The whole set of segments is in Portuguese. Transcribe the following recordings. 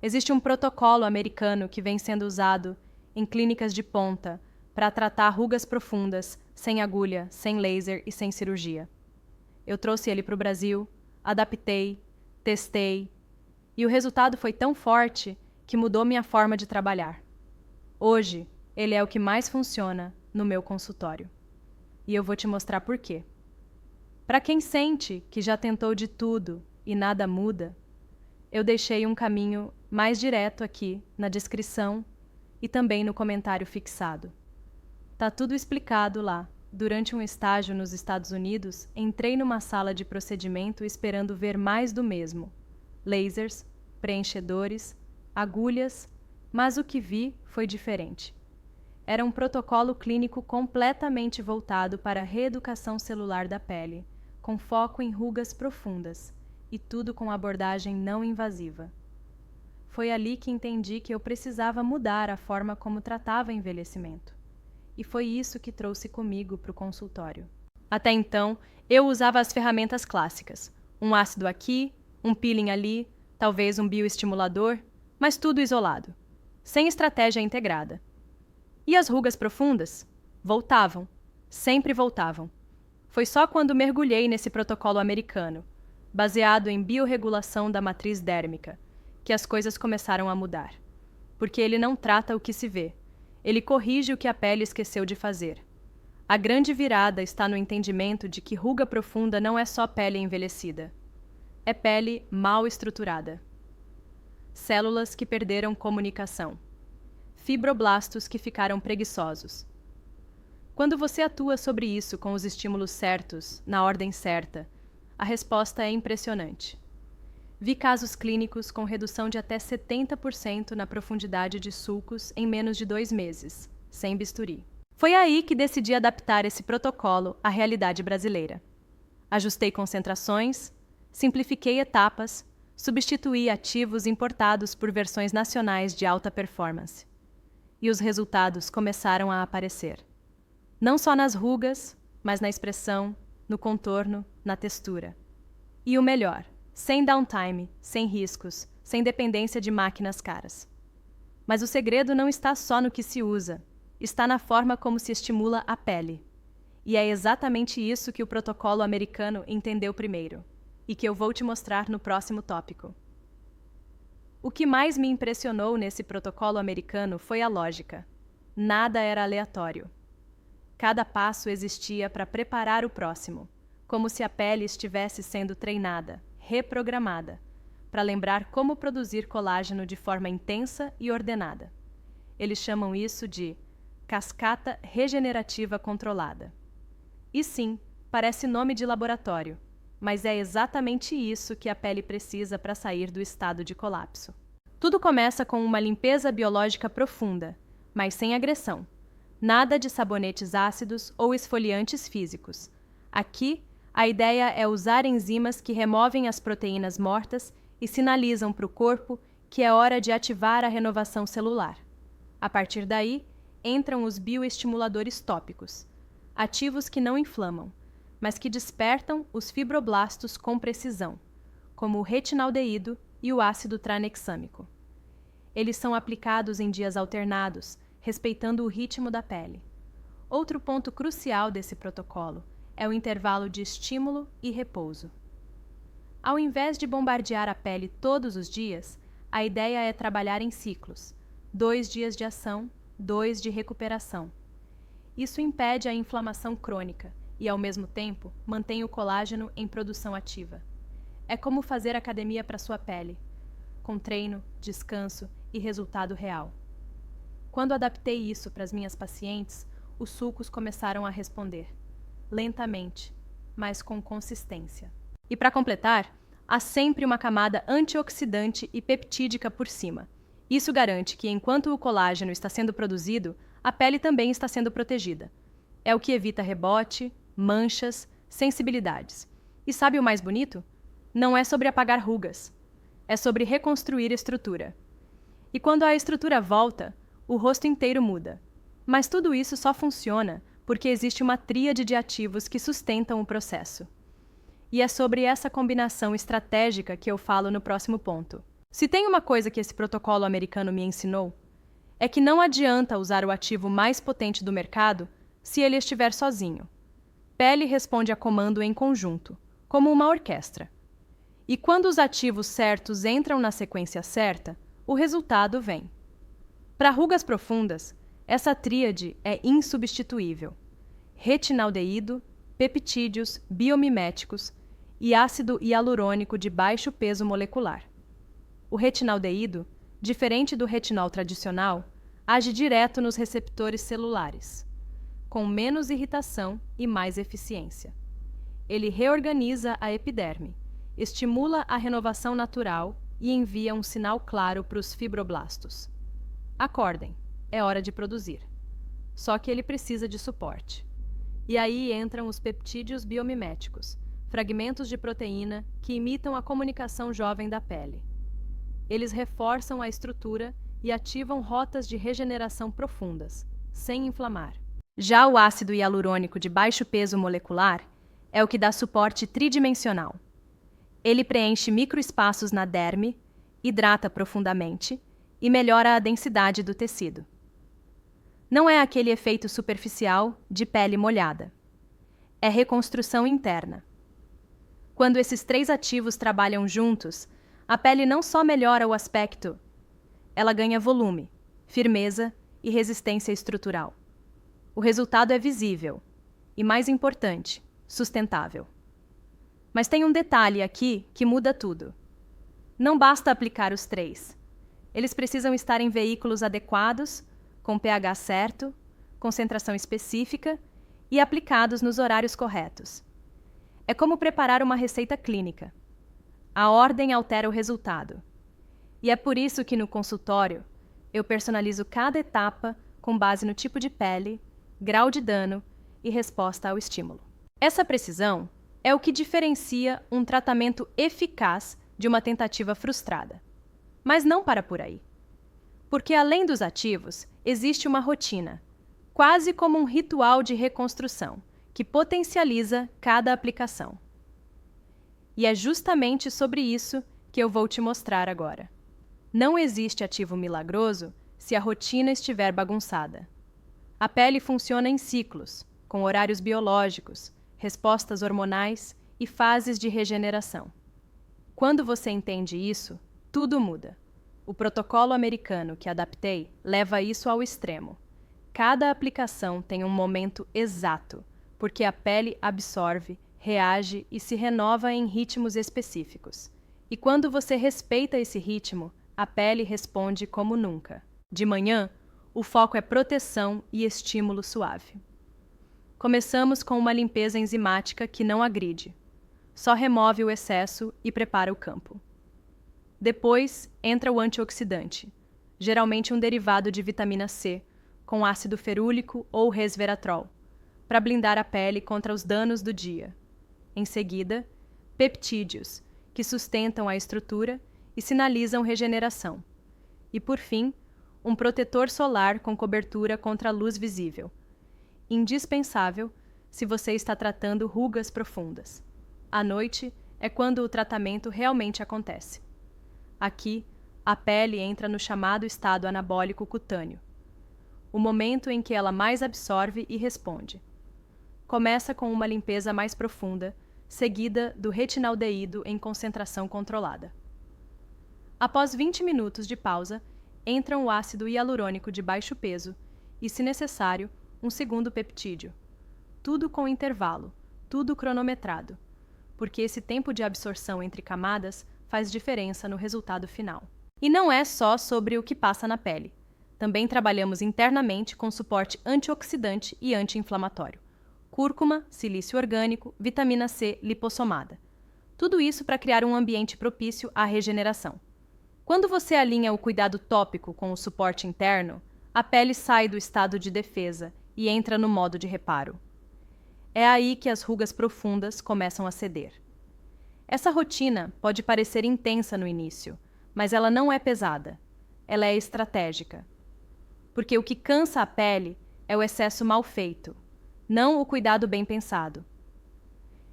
Existe um protocolo americano que vem sendo usado em clínicas de ponta para tratar rugas profundas, sem agulha, sem laser e sem cirurgia. Eu trouxe ele para o Brasil, adaptei, testei, e o resultado foi tão forte que mudou minha forma de trabalhar. Hoje, ele é o que mais funciona no meu consultório. E eu vou te mostrar por quê. Para quem sente que já tentou de tudo e nada muda, eu deixei um caminho mais direto aqui na descrição e também no comentário fixado. Tá tudo explicado lá. Durante um estágio nos Estados Unidos, entrei numa sala de procedimento esperando ver mais do mesmo. Lasers, preenchedores, agulhas, mas o que vi foi diferente. Era um protocolo clínico completamente voltado para a reeducação celular da pele, com foco em rugas profundas, e tudo com abordagem não invasiva. Foi ali que entendi que eu precisava mudar a forma como tratava envelhecimento. E foi isso que trouxe comigo para o consultório. Até então, eu usava as ferramentas clássicas. Um ácido aqui, um peeling ali, talvez um bioestimulador, mas tudo isolado, sem estratégia integrada. E as rugas profundas? Voltavam. Sempre voltavam. Foi só quando mergulhei nesse protocolo americano, baseado em biorregulação da matriz dérmica, que as coisas começaram a mudar. Porque ele não trata o que se vê. Ele corrige o que a pele esqueceu de fazer. A grande virada está no entendimento de que ruga profunda não é só pele envelhecida. É pele mal estruturada. Células que perderam comunicação. Fibroblastos que ficaram preguiçosos. Quando você atua sobre isso com os estímulos certos, na ordem certa, a resposta é impressionante. Vi casos clínicos com redução de até 70% na profundidade de sulcos em menos de 2 meses, sem bisturi. Foi aí que decidi adaptar esse protocolo à realidade brasileira. Ajustei concentrações, simplifiquei etapas, substituí ativos importados por versões nacionais de alta performance. E os resultados começaram a aparecer. Não só nas rugas, mas na expressão, no contorno, na textura. E o melhor, sem downtime, sem riscos, sem dependência de máquinas caras. Mas o segredo não está só no que se usa, está na forma como se estimula a pele. E é exatamente isso que o protocolo americano entendeu primeiro, e que eu vou te mostrar no próximo tópico. O que mais me impressionou nesse protocolo americano foi a lógica. Nada era aleatório. Cada passo existia para preparar o próximo, como se a pele estivesse sendo treinada, reprogramada, para lembrar como produzir colágeno de forma intensa e ordenada. Eles chamam isso de cascata regenerativa controlada. E sim, parece nome de laboratório, mas é exatamente isso que a pele precisa para sair do estado de colapso. Tudo começa com uma limpeza biológica profunda, mas sem agressão. Nada de sabonetes ácidos ou esfoliantes físicos. Aqui, a ideia é usar enzimas que removem as proteínas mortas e sinalizam para o corpo que é hora de ativar a renovação celular. A partir daí, entram os bioestimuladores tópicos, ativos que não inflamam, mas que despertam os fibroblastos com precisão, como o retinaldeído e o ácido tranexâmico. Eles são aplicados em dias alternados, respeitando o ritmo da pele. Outro ponto crucial desse protocolo é o intervalo de estímulo e repouso. Ao invés de bombardear a pele todos os dias, a ideia é trabalhar em ciclos, 2 dias de ação, 2 de recuperação. Isso impede a inflamação crônica e, ao mesmo tempo, mantém o colágeno em produção ativa. É como fazer academia para sua pele, com treino, descanso e resultado real. Quando adaptei isso para as minhas pacientes, os sulcos começaram a responder, lentamente, mas com consistência. E para completar, há sempre uma camada antioxidante e peptídica por cima. Isso garante que, enquanto o colágeno está sendo produzido, a pele também está sendo protegida. É o que evita rebote, manchas, sensibilidades. E sabe o mais bonito? Não é sobre apagar rugas. É sobre reconstruir estrutura. E quando a estrutura volta, o rosto inteiro muda. Mas tudo isso só funciona porque existe uma tríade de ativos que sustentam o processo. E é sobre essa combinação estratégica que eu falo no próximo ponto. Se tem uma coisa que esse protocolo americano me ensinou, é que não adianta usar o ativo mais potente do mercado se ele estiver sozinho. Pele responde a comando em conjunto, como uma orquestra. E quando os ativos certos entram na sequência certa, o resultado vem. Para rugas profundas, essa tríade é insubstituível. Retinaldeído, peptídeos biomiméticos e ácido hialurônico de baixo peso molecular. O retinaldeído, diferente do retinol tradicional, age direto nos receptores celulares, com menos irritação e mais eficiência. Ele reorganiza a epiderme, estimula a renovação natural e envia um sinal claro para os fibroblastos. Acordem, é hora de produzir. Só que ele precisa de suporte. E aí entram os peptídeos biomiméticos, fragmentos de proteína que imitam a comunicação jovem da pele. Eles reforçam a estrutura e ativam rotas de regeneração profundas, sem inflamar. Já o ácido hialurônico de baixo peso molecular é o que dá suporte tridimensional. Ele preenche microespaços na derme, hidrata profundamente e melhora a densidade do tecido. Não é aquele efeito superficial de pele molhada. É reconstrução interna. Quando esses três ativos trabalham juntos, a pele não só melhora o aspecto, ela ganha volume, firmeza e resistência estrutural. O resultado é visível e, mais importante, sustentável. Mas tem um detalhe aqui que muda tudo. Não basta aplicar os três. Eles precisam estar em veículos adequados, com pH certo, concentração específica e aplicados nos horários corretos. É como preparar uma receita clínica. A ordem altera o resultado. E é por isso que no consultório eu personalizo cada etapa com base no tipo de pele, grau de dano e resposta ao estímulo. Essa precisão é o que diferencia um tratamento eficaz de uma tentativa frustrada. Mas não para por aí. Porque além dos ativos, existe uma rotina, quase como um ritual de reconstrução, que potencializa cada aplicação. E é justamente sobre isso que eu vou te mostrar agora. Não existe ativo milagroso se a rotina estiver bagunçada. A pele funciona em ciclos, com horários biológicos, respostas hormonais e fases de regeneração. Quando você entende isso, tudo muda. O protocolo americano que adaptei leva isso ao extremo. Cada aplicação tem um momento exato, porque a pele absorve, reage e se renova em ritmos específicos. E quando você respeita esse ritmo, a pele responde como nunca. De manhã, o foco é proteção e estímulo suave. Começamos com uma limpeza enzimática que não agride. Só remove o excesso e prepara o campo. Depois, entra o antioxidante, geralmente um derivado de vitamina C, com ácido ferúlico ou resveratrol, para blindar a pele contra os danos do dia. Em seguida, peptídeos, que sustentam a estrutura e sinalizam regeneração. E, por fim, um protetor solar com cobertura contra a luz visível, indispensável se você está tratando rugas profundas. À noite é quando o tratamento realmente acontece. Aqui, a pele entra no chamado estado anabólico cutâneo, o momento em que ela mais absorve e responde. Começa com uma limpeza mais profunda, seguida do retinaldeído em concentração controlada. Após 20 minutos de pausa, entra o ácido hialurônico de baixo peso e, se necessário, um segundo peptídeo. Tudo com intervalo, tudo cronometrado, porque esse tempo de absorção entre camadas faz diferença no resultado final. E não é só sobre o que passa na pele. Também trabalhamos internamente com suporte antioxidante e anti-inflamatório. Cúrcuma, silício orgânico, vitamina C lipossomada. Tudo isso para criar um ambiente propício à regeneração. Quando você alinha o cuidado tópico com o suporte interno, a pele sai do estado de defesa e entra no modo de reparo. É aí que as rugas profundas começam a ceder. Essa rotina pode parecer intensa no início, mas ela não é pesada. Ela é estratégica. Porque o que cansa a pele é o excesso mal feito, não o cuidado bem pensado.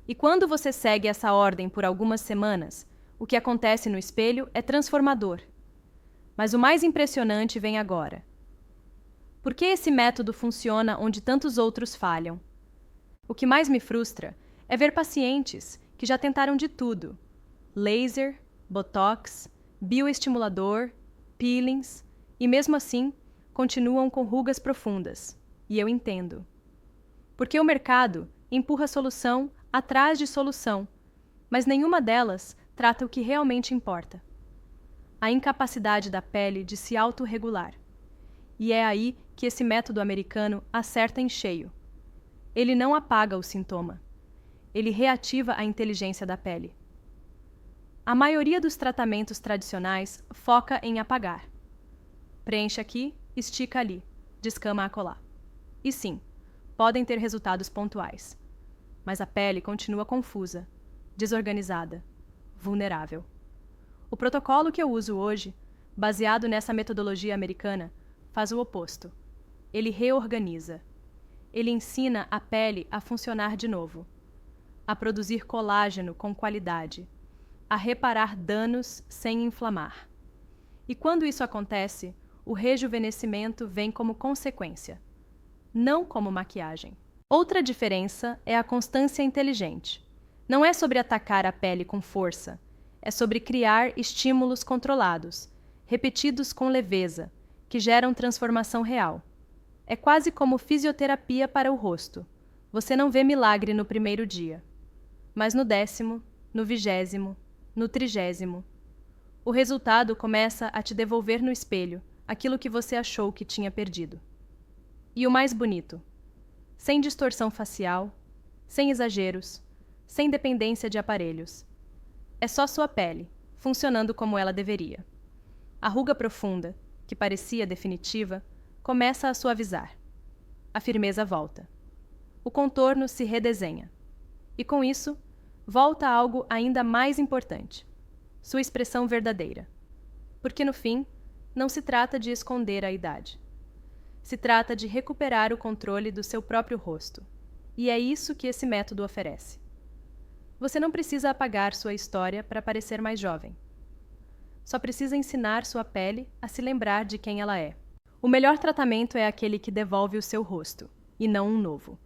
E quando você segue essa ordem por algumas semanas, O que acontece no espelho é transformador. Mas o mais impressionante vem agora. Por que esse método funciona onde tantos outros falham? O que mais me frustra é ver pacientes que já tentaram de tudo: laser, botox, bioestimulador, peelings, e mesmo assim continuam com rugas profundas. E eu entendo. Porque o mercado empurra solução atrás de solução, mas nenhuma delas trata o que realmente importa: a incapacidade da pele de se autorregular. E é aí que esse método americano acerta em cheio. Ele não apaga o sintoma. Ele reativa a inteligência da pele. A maioria dos tratamentos tradicionais foca em apagar. Preenche aqui, estica ali, descama acolá. E sim, podem ter resultados pontuais. Mas a pele continua confusa, desorganizada, vulnerável. O protocolo que eu uso hoje, baseado nessa metodologia americana, faz o oposto. Ele reorganiza. Ele ensina a pele a funcionar de novo, a produzir colágeno com qualidade, a reparar danos sem inflamar. E quando isso acontece, o rejuvenescimento vem como consequência, não como maquiagem. Outra diferença é a constância inteligente. Não é sobre atacar a pele com força, é sobre criar estímulos controlados, repetidos com leveza, que geram transformação real. É quase como fisioterapia para o rosto. Você não vê milagre no primeiro dia, mas no 10º, no 20º, no 30º, o resultado começa a te devolver no espelho aquilo que você achou que tinha perdido. E o mais bonito: sem distorção facial, sem exageros, sem dependência de aparelhos. É só sua pele, funcionando como ela deveria. A ruga profunda, que parecia definitiva, começa a suavizar. A firmeza volta. O contorno se redesenha. E com isso, volta algo ainda mais importante: sua expressão verdadeira. Porque no fim, não se trata de esconder a idade. Se trata de recuperar o controle do seu próprio rosto. E é isso que esse método oferece. Você não precisa apagar sua história para parecer mais jovem. Só precisa ensinar sua pele a se lembrar de quem ela é. O melhor tratamento é aquele que devolve o seu rosto, e não um novo.